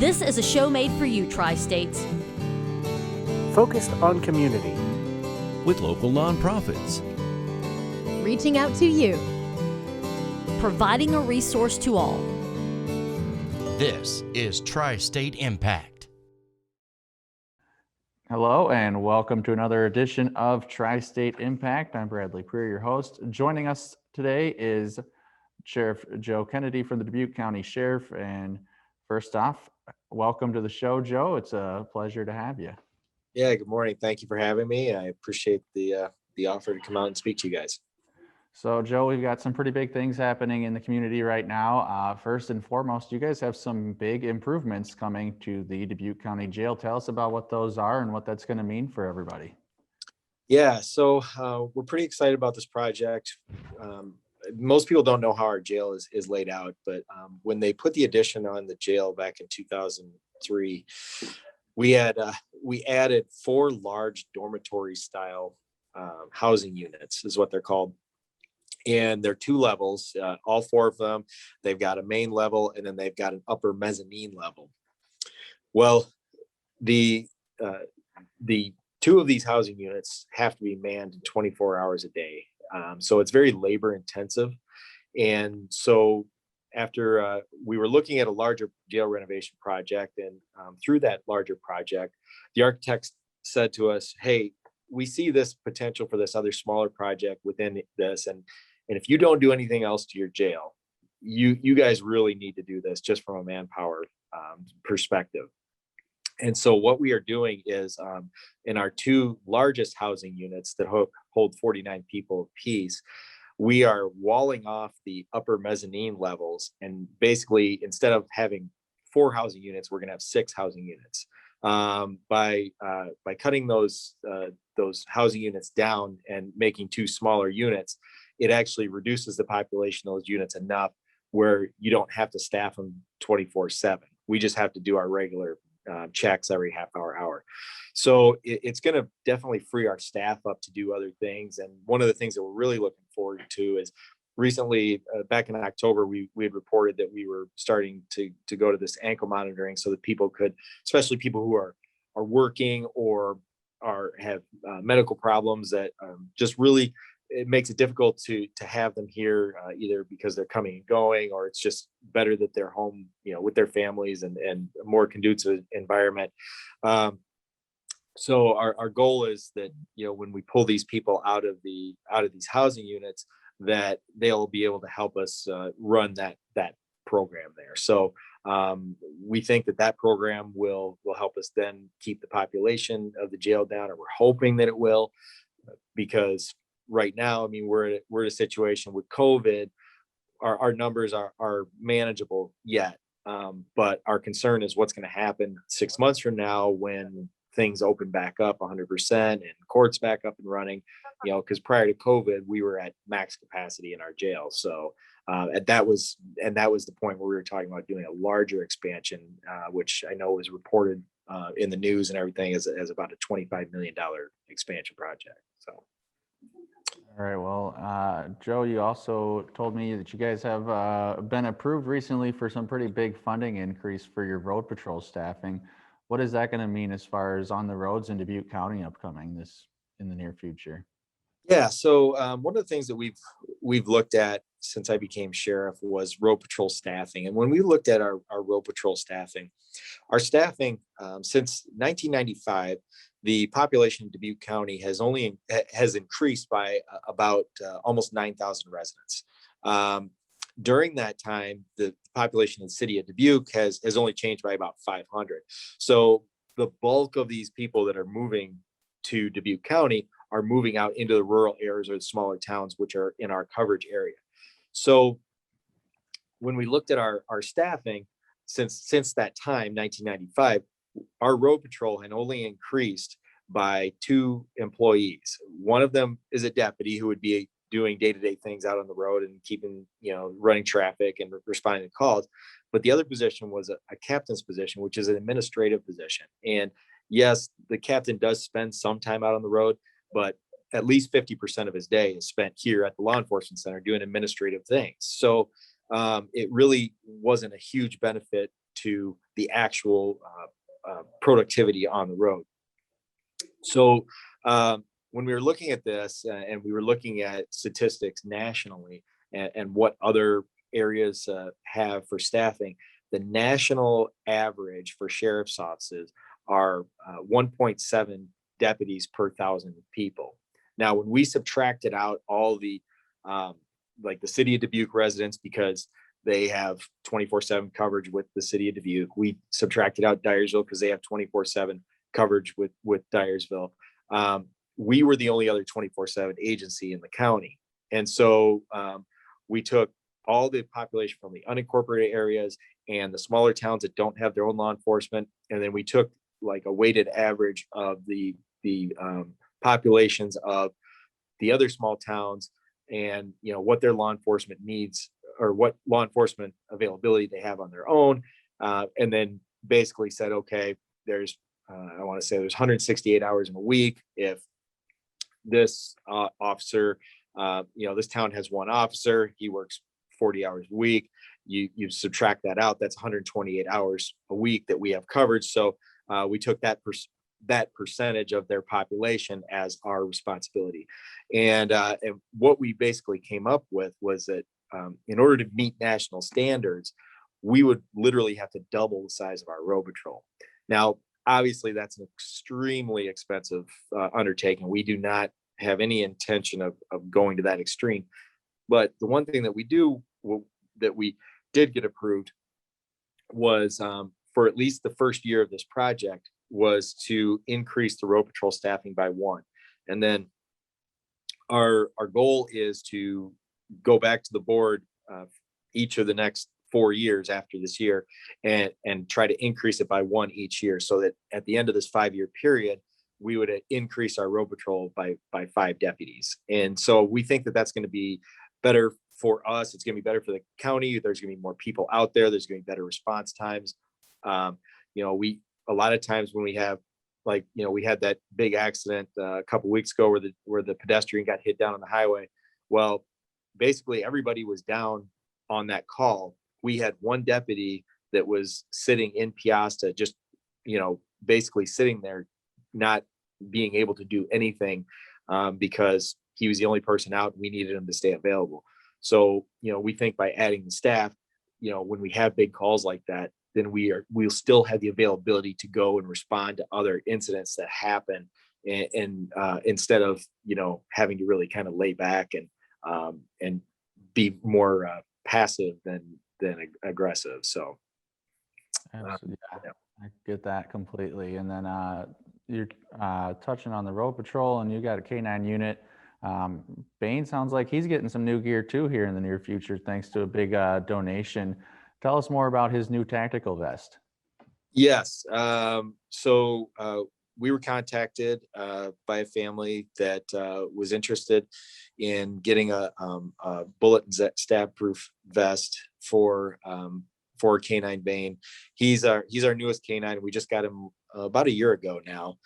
This is a show made for you, Tri-States. Focused on community. With local nonprofits. Reaching out to you. Providing a resource to all. This is Tri-State Impact. Hello and welcome to another edition of Tri-State Impact. I'm Bradley Creer, your host. Joining us today is Sheriff Joe Kennedy from the Dubuque County Sheriff. And first off, welcome to the show, Joe. It's a pleasure to have you. Yeah, good morning. Thank you for having me. I appreciate the offer to come out and speak to you guys. So, Joe, we've got some pretty big things happening in the community right now. First and foremost, you guys have some big improvements coming to the Dubuque County Jail. Tell us about what those are and what that's going to mean for everybody. Yeah, so we're pretty excited about this project. Most people don't know how our jail is laid out, but when they put the addition on the jail back in 2003, we added 4 large dormitory style housing units, is what they're called. And they're 2 levels, all 4 of them. They've got a main level and then they've got an upper mezzanine level. Well, the 2 of these housing units have to be manned 24 hours a day. So it's very labor intensive. And so after we were looking at a larger jail renovation project, and through that larger project, the architects said to us, hey, we see this potential for this other smaller project within this. And if you don't do anything else to your jail, you guys really need to do this just from a manpower perspective. And so what we are doing is in our 2 largest housing units that hold 49 people apiece, we are walling off the upper mezzanine levels. And basically, instead of having 4 housing units, we're going to have 6 housing units. By cutting those housing units down and making 2 smaller units, it actually reduces the population of those units enough where you don't have to staff them 24/7. We just have to do our regular checks every half hour. So it's going to definitely free our staff up to do other things. And one of the things that we're really looking forward to is recently, back in October, we had reported that we were starting to go to this ankle monitoring so that people could, especially people who are working or have medical problems that just really, it makes it difficult to have them here either because they're coming and going, or it's just better that they're home, with their families and a more conducive environment. So our goal is that, when we pull these people out of these housing units, that they'll be able to help us run that program there. So we think that program will help us then keep the population of the jail down, and we're hoping that it will, because right now, I mean, we're in a situation with COVID. Our numbers are manageable yet, but our concern is what's going to happen 6 months from now when things open back up 100% and courts back up and running. Because prior to COVID, we were at max capacity in our jail. So that was the point where we were talking about doing a larger expansion, which I know was reported in the news and everything as about a $25 million expansion project. So. All right. Well, Joe, you also told me that you guys have been approved recently for some pretty big funding increase for your road patrol staffing. What is that going to mean as far as on the roads in Dubuque County upcoming in the near future? Yeah. So one of the things that we've looked at since I became sheriff was road patrol staffing. And when we looked at our road patrol staffing, since 1995, the population in Dubuque County has increased by about almost 9,000 residents. During that time, the population in the city of Dubuque has only changed by about 500. So the bulk of these people that are moving to Dubuque County are moving out into the rural areas or the smaller towns, which are in our coverage area. So when we looked at our staffing since that time, 1995, our road patrol had only increased by 2 employees. One of them is a deputy who would be doing day-to-day things out on the road and keeping, running traffic and responding to calls. But the other position was a captain's position, which is an administrative position. And yes, the captain does spend some time out on the road, but at least 50% of his day is spent here at the law enforcement center doing administrative things. So it really wasn't a huge benefit to the actual productivity on the road. So when we were looking at this and we were looking at statistics nationally and what other areas have for staffing, the national average for sheriff's offices are 1.7 deputies per 1,000 people. Now, when we subtracted out all the like the city of Dubuque residents, because they have 24/7 coverage with the city of Dubuque, we subtracted out Dyersville because they have 24/7 coverage with Dyersville. We were the only other 24/7 agency in the county. And so we took all the population from the unincorporated areas and the smaller towns that don't have their own law enforcement. And then we took like a weighted average of the populations of the other small towns and, you know, what their law enforcement needs or what law enforcement availability they have on their own. And then basically said, okay, there's, I want to say there's 168 hours in a week. If this officer, you know, this town has one officer, he works 40 hours a week. You subtract that out, that's 128 hours a week that we have covered. So we took that percentage of their population as our responsibility. And what we basically came up with was that in order to meet national standards, we would literally have to double the size of our road patrol. Now, obviously, that's an extremely expensive undertaking. We do not have any intention of going to that extreme. But the one thing that we did get approved was for at least the first year of this project was to increase the road patrol staffing by 1. And then our goal is to go back to the board each of the next 4 years after this year and try to increase it by 1 each year, so that at the end of this 5-year period, we would increase our road patrol by 5 deputies. And so we think that that's going to be better for us. It's going to be better for the county. There's going to be more people out there. There's going to be better response times. You know, a lot of times when we have, like, you know, we had that big accident a couple of weeks ago where the pedestrian got hit down on the highway. Well, basically everybody was down on that call. We had one deputy that was sitting in Piasta, just, you know, basically sitting there, not being able to do anything because he was the only person out. We needed him to stay available. So, you know, we think by adding the staff, you know, when we have big calls like that, then we'll still have the availability to go and respond to other incidents that happen, and instead of, you know, having to really kind of lay back and be more passive than aggressive. So Absolutely. Yeah, I get that completely. And then you're touching on the road patrol, and you got a K9 unit. Bain sounds like he's getting some new gear too here in the near future, thanks to a big donation. Tell us more about his new tactical vest. Yes. So we were contacted by a family that was interested in getting a bullet and stab proof vest for K9 Bain. He's our newest K9. We just got him about a year ago now.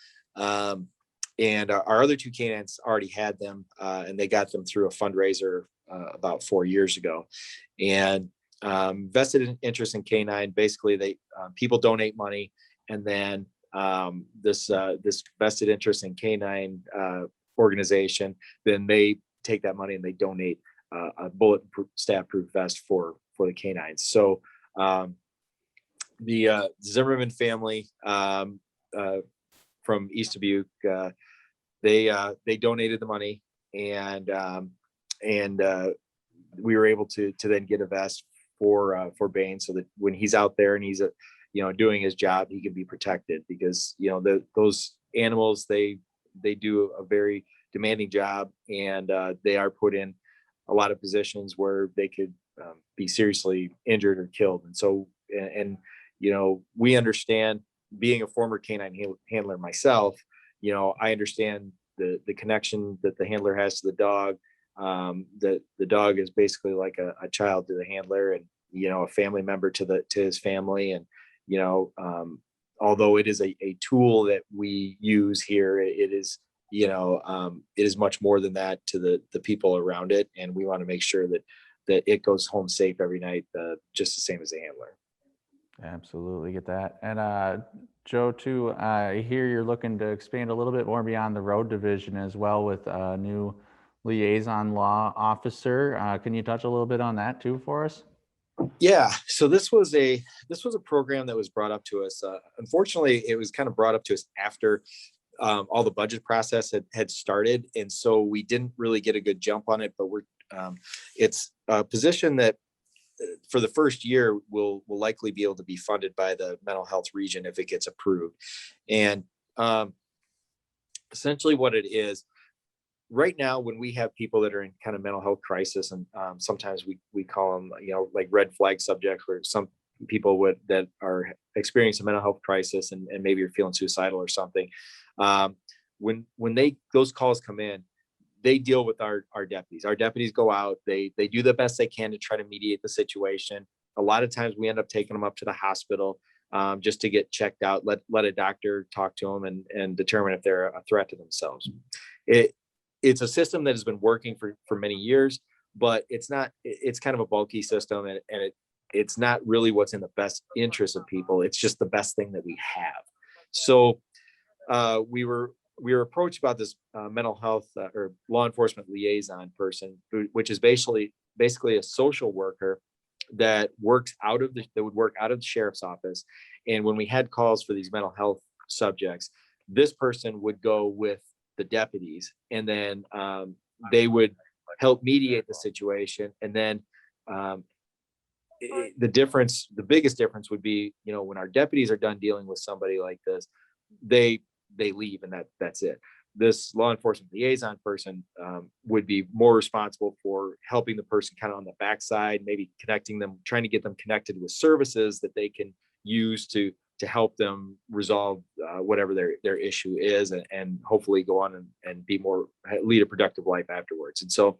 And our other 2 K9s already had them, and they got them through a fundraiser about 4 years ago. And vested interest in K9, basically they people donate money, and then this vested interest in K9 organization, then they take that money and they donate a bullet stab proof vest for the K9s. So the Zimmerman family from East Dubuque, they donated the money, and we were able to then get a vest for Bain, so that when he's out there and he's you know, doing his job, he can be protected, because, you know, those animals, they do a very demanding job, and they are put in a lot of positions where they could be seriously injured or killed. And so, and you know, we understand, being a former canine handler myself, you know, I understand the connection that the handler has to the dog. The dog is basically like a child to the handler, and, you know, a family member to his family. And, you know, although it is a tool that we use here, it is, you know, it is much more than that to the people around it. And we want to make sure that it goes home safe every night, just the same as a handler. Absolutely get that. And Joe, too, I hear you're looking to expand a little bit more beyond the road division as well with a new liaison law officer. Can you touch a little bit on that too for us? Yeah, so this was a program that was brought up to us. Unfortunately, it was kind of brought up to us after all the budget process had started, and so we didn't really get a good jump on it. But it's a position that for the first year will likely be able to be funded by the mental health region if it gets approved. And um, essentially, what it is right now, when we have people that are in kind of mental health crisis, and sometimes we call them, like red flag subjects, where some people that are experiencing a mental health crisis, and maybe you're feeling suicidal or something. Um, when those calls come in, they deal with our deputies. Our deputies go out, they do the best they can to try to mediate the situation. A lot of times we end up taking them up to the hospital, just to get checked out, let a doctor talk to them and determine if they're a threat to themselves. It's a system that has been working for many years, but it's kind of a bulky system, and it's not really what's in the best interest of people. It's just the best thing that we have. So we were approached about this mental health or law enforcement liaison person, which is basically a social worker that would work out of the sheriff's office. And when we had calls for these mental health subjects, this person would go with the deputies, and then they would help mediate the situation. And then the biggest difference would be, when our deputies are done dealing with somebody like this, they leave, and that's it. This law enforcement liaison person would be more responsible for helping the person kind of on the backside, maybe connecting them, trying to get them connected with services that they can use to help them resolve whatever their issue is, and hopefully go on and lead a productive life afterwards. And so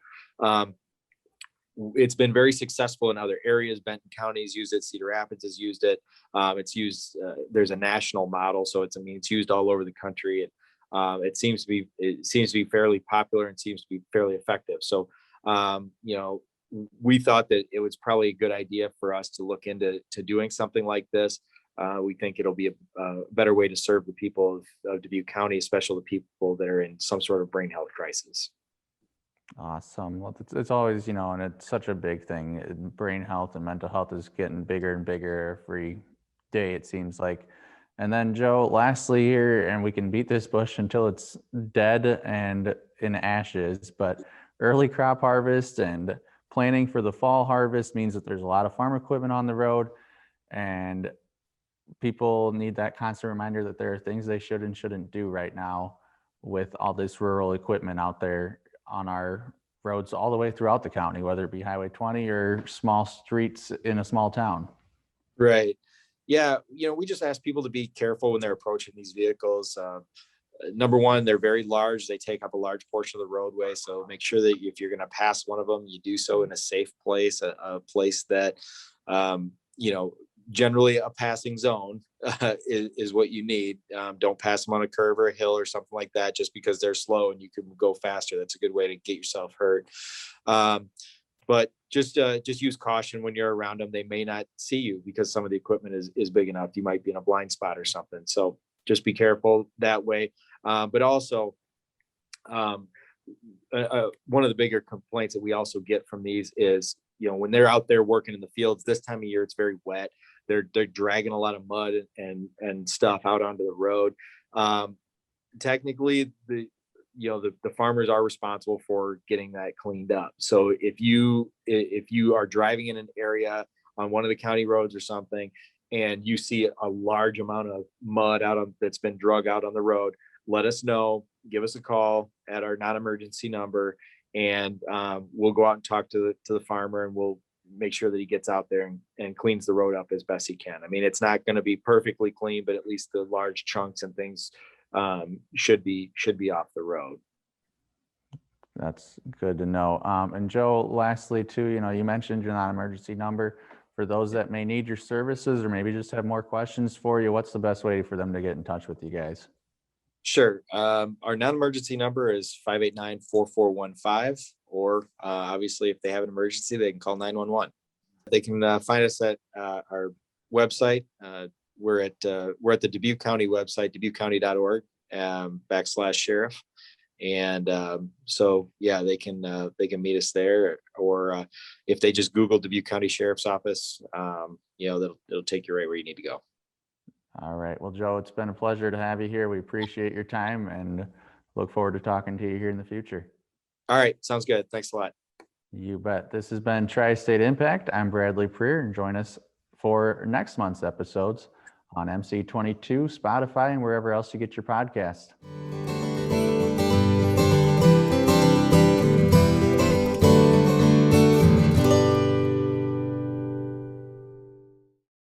it's been very successful in other areas. Benton County's used it. Cedar Rapids has used it. It's used. There's a national model, so it's used all over the country, and it seems to be fairly popular and seems to be fairly effective. So, we thought that it was probably a good idea for us to look into doing something like this. We think it'll be a better way to serve the people of Dubuque County, especially the people that are in some sort of brain health crisis. Awesome. Well, it's always, and it's such a big thing. Brain health and mental health is getting bigger and bigger every day, it seems like. And then, Joe, lastly here, and we can beat this bush until it's dead and in ashes, but early crop harvest and planning for the fall harvest means that there's a lot of farm equipment on the road, and people need that constant reminder that there are things they should and shouldn't do right now with all this rural equipment out there on our roads all the way throughout the county, whether it be Highway 20 or small streets in a small town. Right. Yeah. We just ask people to be careful when they're approaching these vehicles. Number one, they're very large. They take up a large portion of the roadway. So make sure that if you're going to pass one of them, you do so in a safe place, a place that, generally a passing zone is what you need. Don't pass them on a curve or a hill or something like that, just because they're slow and you can go faster. That's a good way to get yourself hurt. But just use caution when you're around them. They may not see you because some of the equipment is big enough. You might be in a blind spot or something. So just be careful that way. But also, one of the bigger complaints that we also get from these is, when they're out there working in the fields this time of year, it's very wet. They're dragging a lot of mud and stuff out onto the road. Technically, the farmers are responsible for getting that cleaned up. So if you are driving in an area on one of the county roads or something, and you see a large amount of mud that's been drug out on the road, let us know. Give us a call at our non-emergency number, and we'll go out and talk to the farmer, and we'll make sure that he gets out there and cleans the road up as best he can. It's not going to be perfectly clean, but at least the large chunks and things should be off the road. That's good to know. And Joe, lastly too, you mentioned your non-emergency number. For those that may need your services or maybe just have more questions for you, what's the best way for them to get in touch with you guys? Sure. Our non-emergency number is 589-4415, or obviously if they have an emergency, they can call 911. They can find us at our website. We're at the Dubuque County website, dubuquecounty.org /sheriff. And so yeah, they can meet us there, or if they just Google Dubuque County Sheriff's Office, it'll take you right where you need to go. All right. Well, Joe, it's been a pleasure to have you here. We appreciate your time and look forward to talking to you here in the future. All right, sounds good. Thanks a lot. You bet. This has been Tri-State Impact. I'm Bradley Preer, and join us for next month's episodes on MC22, Spotify, and wherever else you get your podcast.